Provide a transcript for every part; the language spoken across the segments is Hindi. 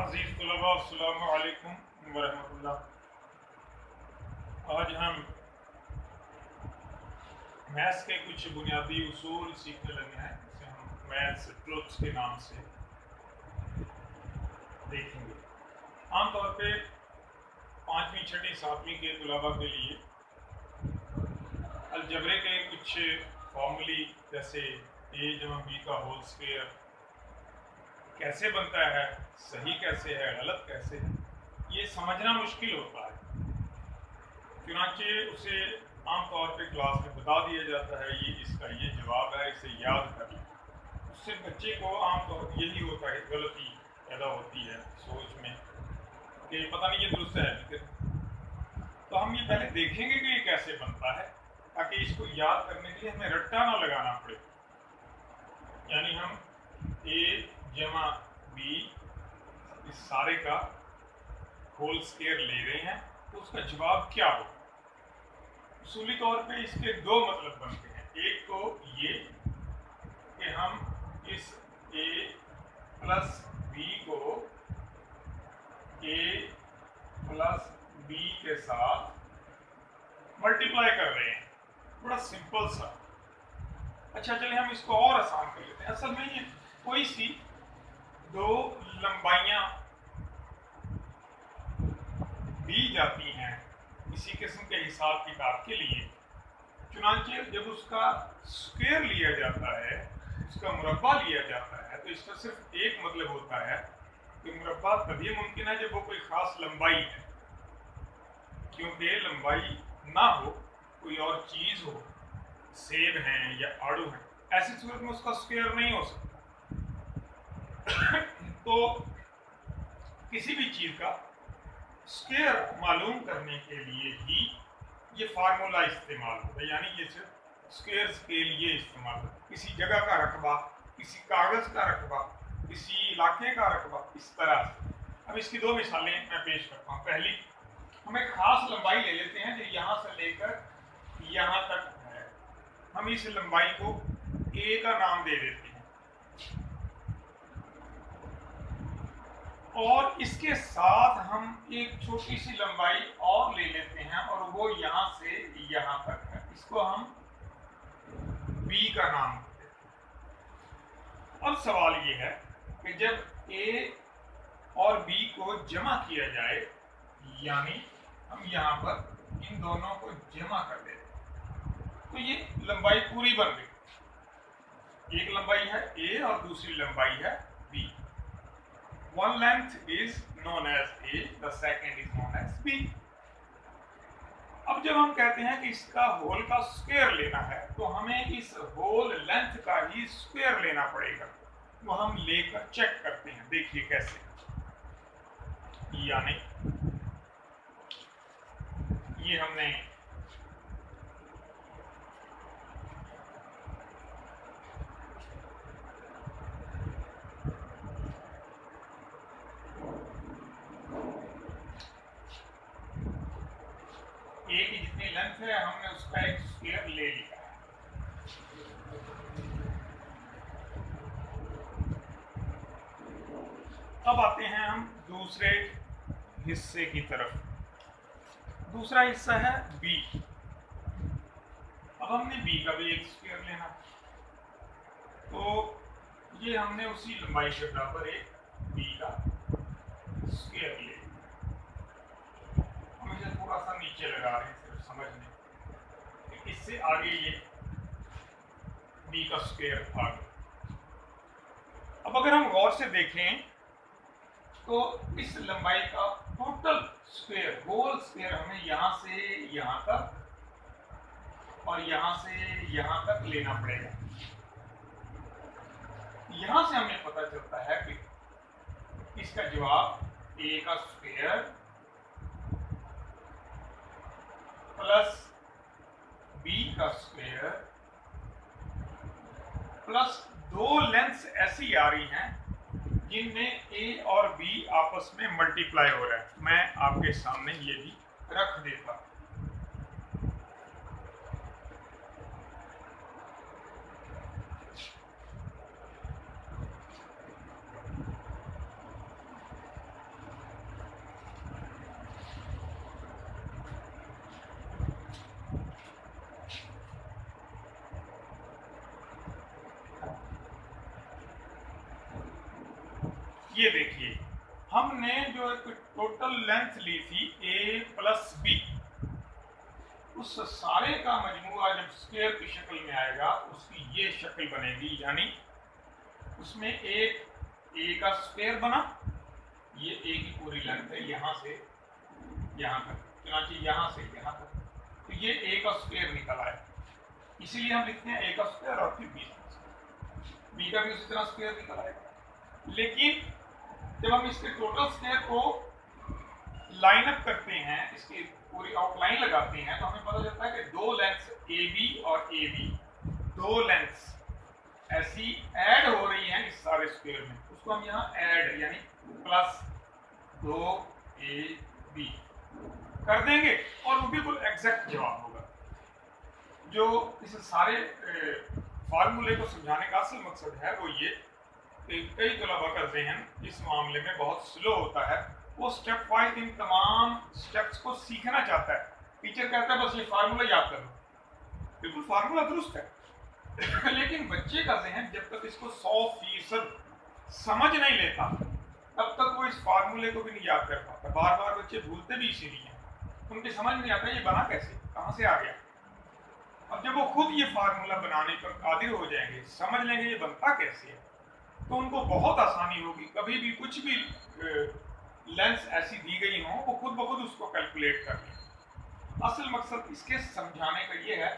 अज़ीज़ तलबा अस्सलामु अलैकुम वरहमतुल्लाह। आज हम मैथ्स के कुछ बुनियादी उसूल सीखने लगे हैं, जिसे हम मैथ्स ट्रुथ्स के नाम से देखेंगे। आमतौर पे 5वीं, 6वीं, 7वीं के तलबा के लिए अलजबरे के कुछ फॉर्मूली जैसे a जमा b का होल स्क्वायर कैसे बनता है, सही कैसे है, गलत कैसे है, ये समझना मुश्किल होता है। चुनांचे उसे आमतौर पे क्लास में बता दिया जाता है, ये इसका ये जवाब है, इसे याद कर लें। उससे बच्चे को आमतौर पर यही होता है, गलती पैदा होती है सोच में कि पता नहीं ये दुरुस्त है। तो हम ये पहले देखेंगे कि ये कैसे बनता है, ताकि इसको याद करने के लिए हमें रट्टा ना लगाना पड़े। यानी हम a जमा b इस सारे का होल स्क्वायर ले रहे हैं, तो उसका जवाब क्या हो। उसूली तौर पे इसके दो मतलब बनते हैं। एक तो ये कि हम इस a प्लस b को a प्लस b के साथ मल्टीप्लाई कर रहे हैं, बड़ा सिंपल सा। अच्छा चलिए हम इसको और आसान कर लेते हैं। असल में ये कोई सी दो लंबाइयां दी जाती हैं इसी किस्म के हिसाब किताब के लिए। चुनांचे जब उसका स्क्वायर लिया जाता है, उसका मुरब्बा लिया जाता है, तो इसका सिर्फ एक मतलब होता है कि मुरब्बा तभी मुमकिन है जब वो कोई खास लंबाई है। क्योंकि लंबाई ना हो, कोई और चीज हो, सेब हैं या आड़ू हैं, ऐसी सूरत में उसका स्क्वायर नहीं हो सकता। तो किसी भी चीज का स्क्वायर मालूम करने के लिए ही ये फार्मूला इस्तेमाल होता है। यानी ये सिर्फ स्क्वायर्स के लिए इस्तेमाल होता है। किसी जगह का रकबा, किसी कागज का रकबा, किसी इलाके का रकबा, इस तरह से। अब इसकी दो मिसालें मैं पेश करता हूँ। पहली, हम एक खास लंबाई ले लेते हैं जो यहाँ से लेकर यहाँ तक है। हम इस लंबाई को a का नाम दे देते हैं, और इसके साथ हम एक छोटी सी लंबाई और ले लेते हैं, और वो यहाँ से यहाँ तक है। इसको हम b का नाम देते हैं। अब सवाल ये है कि जब a और b को जमा किया जाए, यानी हम यहाँ पर इन दोनों को जमा कर देते हैं, तो ये लंबाई पूरी बन गई। एक लंबाई है a और दूसरी लंबाई है b। One length is known as A, the second is known as B. अब जब हम कहते हैं कि इसका होल का स्क्वायर लेना है, तो हमें इस होल लेंथ का ही स्क्वायर लेना पड़ेगा। वो हम लेकर चेक करते हैं, देखिए कैसे। यानी ये हमने A की जितनी लेंथ है, हमने उसका एक स्क्वायर ले लिया है। अब आते हैं हम दूसरे हिस्से की तरफ। दूसरा हिस्सा है B। अब हमने B का भी एक स्क्वायर लेना, तो ये हमने उसी लंबाई के बराबर एक B का स्क्वायर ले। हम इसे थोड़ा सा नीचे लगा रहे हैं सिर्फ समझने, इससे आगे ये B का स्क्वायर आ गया। अब अगर हम गौर से देखें तो इस लंबाई का टोटल स्क्वायर, होल स्क्वायर हमें यहाँ से यहाँ तक और यहाँ से यहाँ तक लेना पड़ेगा। यहाँ से हमें पता चलता है कि इसका जवाब a का स्क्वायर प्लस b का स्क्वायर प्लस दो लेंथ्स ऐसी आ रही हैं जिनमें a और b आपस में मल्टीप्लाई हो रहा है। मैं आपके सामने ये भी रख देता हूं। ये देखिए, हमने जो एक टोटल लेंथ ली थी a प्लस बी, उस सारे का मजमूआ जब स्क्वायर की शक्ल में आएगा उसकी ये शक्ल बनेगी, यानी उसमें एक a का स्क्वायर बना, ये a की पूरी लेंथ है यहाँ से यहाँ तक, चुनांचे यहाँ से यहाँ तक, तो ये a का स्क्वायर निकल आए, इसीलिए हम लिखते हैं a का स्क्वायर और फिर b का भी उसी तरह स्क्वायर निकल आएगा। लेकिन जब हम इसके टोटल स्क्वायर को लाइन अप करते हैं, इसकी पूरी आउटलाइन लगाते हैं, तो हमें पता चलता है कि दो लेंथ्स AB और AB, दो लेंथ्स ऐसी ऐड हो रही हैं इस सारे स्क्वायर में, उसको हम यहाँ ऐड यानी प्लस 2AB कर देंगे और वो बिल्कुल एग्जैक्ट जवाब होगा। जो इस सारे फार्मूले को समझाने का असल मकसद है वो ये कि कई तलबा का जहन इस मामले में बहुत स्लो होता है, वो स्टेप वाइज इन तमाम स्टेप्स को सीखना चाहता है। टीचर कहता है बस ये फार्मूला याद करो, बिल्कुल फार्मूला दुरुस्त है लेकिन बच्चे का जहन जब तक इसको 100% समझ नहीं लेता तब तक वो इस फार्मूले को भी नहीं याद कर पाता। बार बार बच्चे भूलते भी इसीलिए, उनकी समझ नहीं आता ये बना कैसे, कहाँ से आ गया। अब जब वो खुद ये फार्मूला बनाने पर कादिर हो जाएंगे, समझ लेंगे ये बनता कैसे है, तो उनको बहुत आसानी होगी। कभी भी कुछ भी लेंस ऐसी दी गई हो, वो खुद ब खुद उसको कैलकुलेट कर लें। असल मकसद इसके समझाने का ये है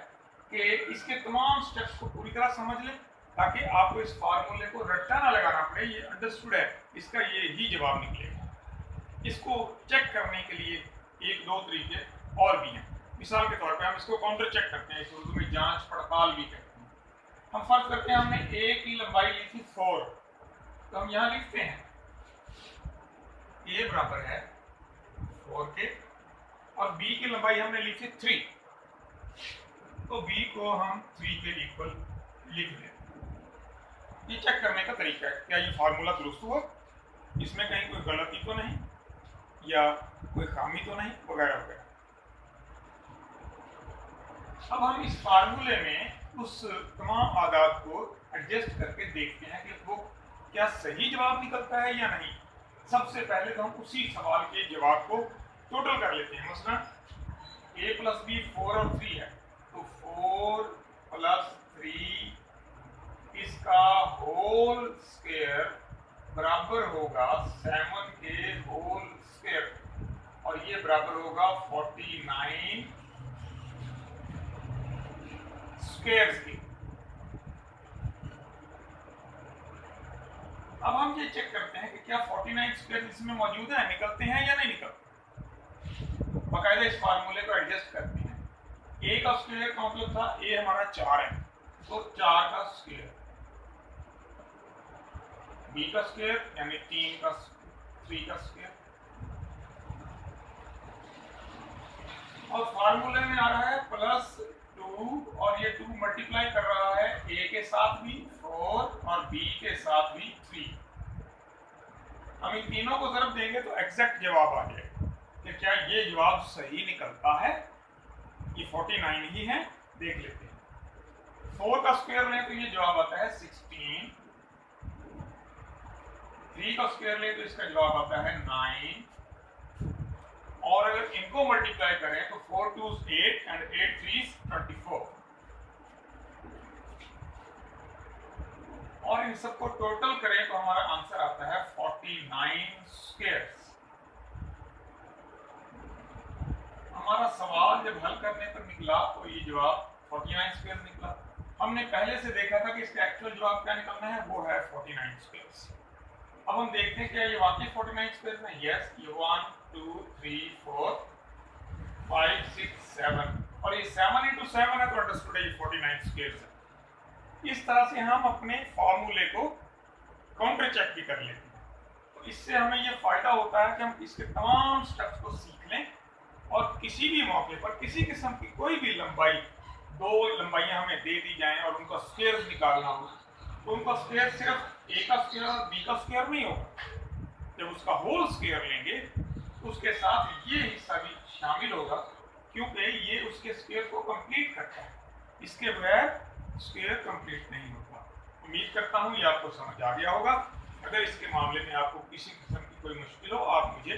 कि इसके तमाम स्टेप्स को पूरी तरह समझ लें, ताकि आपको इस फार्मूले को रट्टा ना लगाना पड़े। ये अंडरस्टूड है, इसका ये ही जवाब निकलेगा। इसको चेक करने के लिए एक दो तरीके और भी हैं। मिसाल के तौर पे हम इसको काउंटर चेक करते हैं, इस उर्दू में जांच पड़ताल भी कहते हैं। हम फर्ज करते हैं हमने a की लंबाई ली थी 4, तो हम यहाँ लिखते हैं a बराबर है 4 के और b की लंबाई हमने ली थी 3, तो b को हम 3 के इक्वल लिख दें। ये चेक करने का तरीका है, क्या ये फार्मूला दुरुस्त हुआ, इसमें कहीं कोई गलती तो नहीं या कोई खामी तो नहीं, वगैरह वगैरह। अब हम इस फार्मूले में उस तमाम आदात को एडजस्ट करके देखते हैं कि वो क्या सही जवाब निकलता है या नहीं। सबसे पहले तो हम उसी सवाल के जवाब को टोटल कर लेते हैं। मसलन a प्लस बी 4 और 3 है, तो 4 प्लस 3 इसका होल स्क्वायर बराबर होगा 7 के होल स्क्वायर, और ये बराबर होगा 49 स्क्वायर्स की। अब हम ये चेक करते हैं कि क्या 49 स्क्वायर इसमें मौजूद है, निकलते हैं या नहीं निकलते। बाकायदा इस फार्मूले को एडजस्ट करते हैं। a का स्क्वायर का मतलब था a हमारा 4 है, तो 4 का स्क्वायर, b का स्क्वायर यानी 3 का 3 का स्क्वायर, और फार्मूले में आ रहा है प्लस 2 और ये 2 मल्टीप्लाई कर रहा है a के साथ भी 4 और b के साथ भी 3। हम इन तीनों को ज़रब देंगे तो एग्जैक्ट जवाब आ जाएगा कि क्या ये जवाब सही निकलता है। ये 49 ही है, देख लेते हैं। 4 का स्क्वायर लें तो ये जवाब आता है 16, 3 का स्क्वायर लें तो इसका जवाब आता है 9, और अगर इनको मल्टीप्लाई करें तो 4 2 8 एंड 8 3 24, और इन सबको टोटल करें तो हमारा आंसर आता है 49 स्क्वायर्स। हमारा सवाल जब हल करने पर निकला तो ये जवाब 49 स्क्वायर निकला। हमने पहले से देखा था कि इसका एक्चुअल जवाब क्या निकलना है, वो है 49 स्क्वायर्स। अब हम देखते हैं क्या ये वाकई 49 स्क्वायर्स है। यस, ये 1 2 3 4 5 6 7 और ये 7 into 7 है, तो अंडरस्टूड है ये 49 स्क्वायर्स है। इस तरह से हम अपने फार्मूले को काउंटर चेक भी कर लेते हैं। तो इससे हमें ये फायदा होता है कि हम इसके तमाम स्टेप्स को सीख लें, और किसी भी मौके पर किसी किस्म की कोई भी लंबाई, दो लंबाइयां हमें दे दी जाएं और उनका स्क्वायर निकालना हो, तो उनका स्क्वायर सिर्फ a का स्क्वायर और b का स्क्वायर नहीं होगा। जब उसका होल स्क्वायर लेंगे तो उसके साथ ये हिस्सा भी शामिल होगा, क्योंकि ये उसके स्क्वायर को कंप्लीट करता है। इसके बगैर स्क्वायर कंप्लीट नहीं होता। उम्मीद करता हूँ ये आपको समझ आ गया होगा। अगर इसके मामले में आपको किसी किस्म की कोई मुश्किल हो, आप मुझे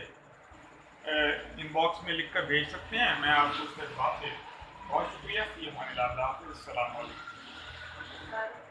इनबॉक्स में लिख कर भेज सकते हैं, मैं आपको उसका जवाब दे। बहुत शुक्रिया। ये हमारे लाभ। अस्सलाम वालेकुम।